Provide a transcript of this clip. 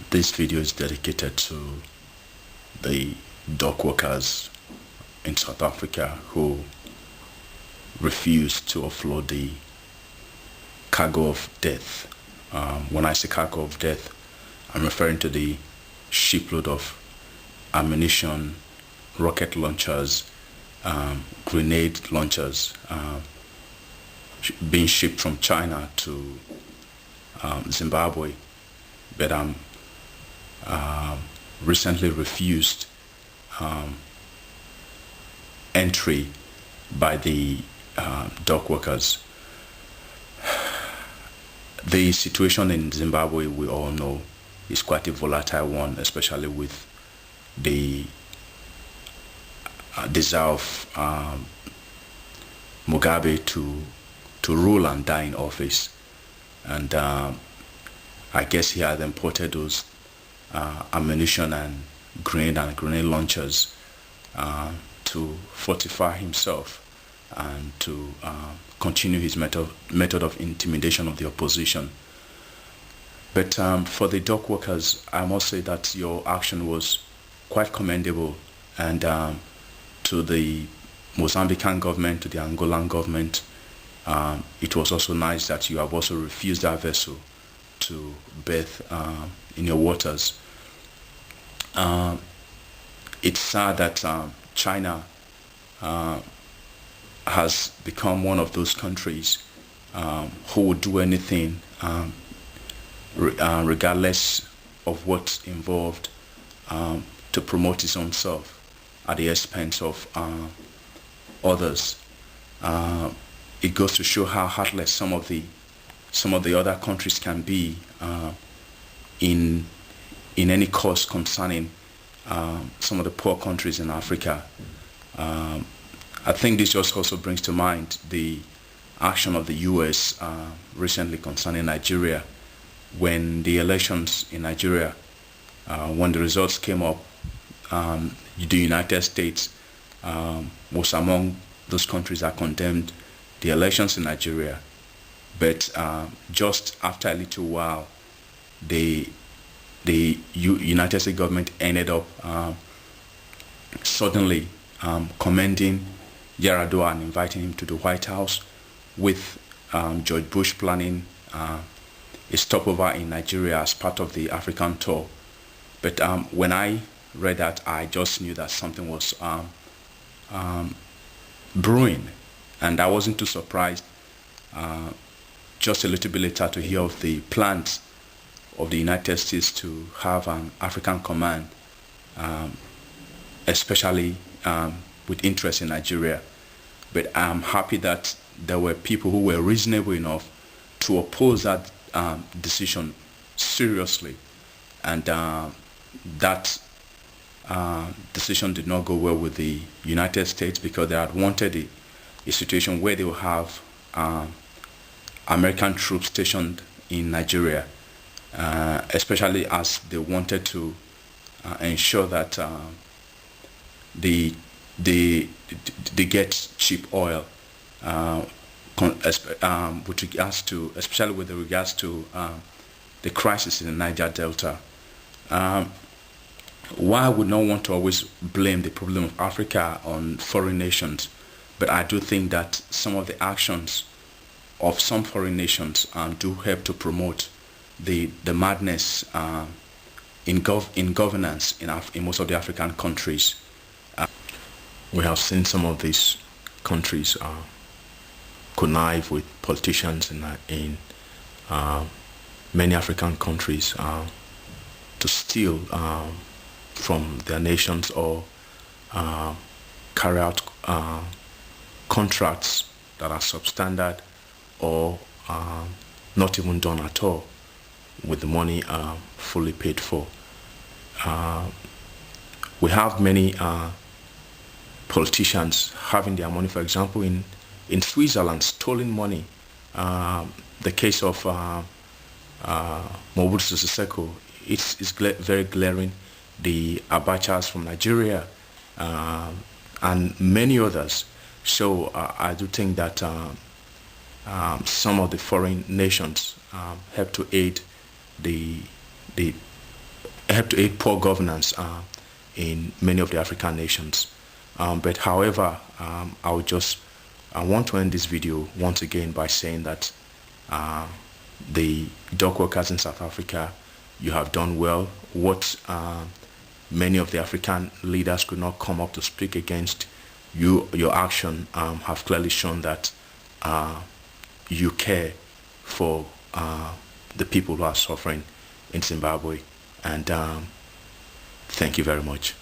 This video is dedicated to the dock workers in South Africa who refused to offload the cargo of death. When I say cargo of death, I'm referring to the shipload of ammunition, rocket launchers, grenade launchers being shipped from China to Zimbabwe, but recently refused entry by the dock workers. The situation in Zimbabwe, we all know, is quite a volatile one, especially with the desire of Mugabe to rule and die in office. And I guess he had imported those ammunition and grenade launchers to fortify himself and to continue his method of intimidation of the opposition. But for the dock workers, I must say that your action was quite commendable, and to the Mozambican government, to the Angolan government, it was also nice that you have also refused that vessel to berth in your waters. It's sad that China has become one of those countries who would do anything regardless of what's involved to promote its own self at the expense of others. It goes to show how heartless some of the other countries can be in any cause concerning some of the poor countries in Africa. I think this just also brings to mind the action of the US recently concerning Nigeria. When the elections in Nigeria, when the results came up, the United States was among those countries that condemned the elections in Nigeria. But just after a little while, the United States government ended up suddenly commending Yar'Adua and inviting him to the White House, with George Bush planning a stopover in Nigeria as part of the African tour. But when I read that, I just knew that something was brewing, and I wasn't too surprised just a little bit later to hear of the plans of the United States to have an African command, especially with interest in Nigeria. But I'm happy that there were people who were reasonable enough to oppose that decision seriously, and that decision did not go well with the United States, because they had wanted a situation where they will have American troops stationed in Nigeria, especially as they wanted to ensure that they get cheap oil, with regards to, especially with regards to the crisis in the Niger Delta. Why I would not want to always blame the problem of Africa on foreign nations, but I do think that some of the actions of some foreign nations do help to promote the madness in governance in most of the African countries. We have seen some of these countries connive with politicians in many African countries to steal from their nations, or carry out contracts that are substandard, or not even done at all, with the money fully paid for. We have many politicians having their money, for example, in Switzerland, stolen money. The case of Mobutu Sese is very glaring. The Abachas from Nigeria, and many others. So I do think that some of the foreign nations help to aid the help to aid poor governance in many of the African nations. But however, I want to end this video once again by saying that the dock workers in South Africa, you have done well. What many of the African leaders could not come up to speak against, your action have clearly shown that you care for the people who are suffering in Zimbabwe. And thank you very much.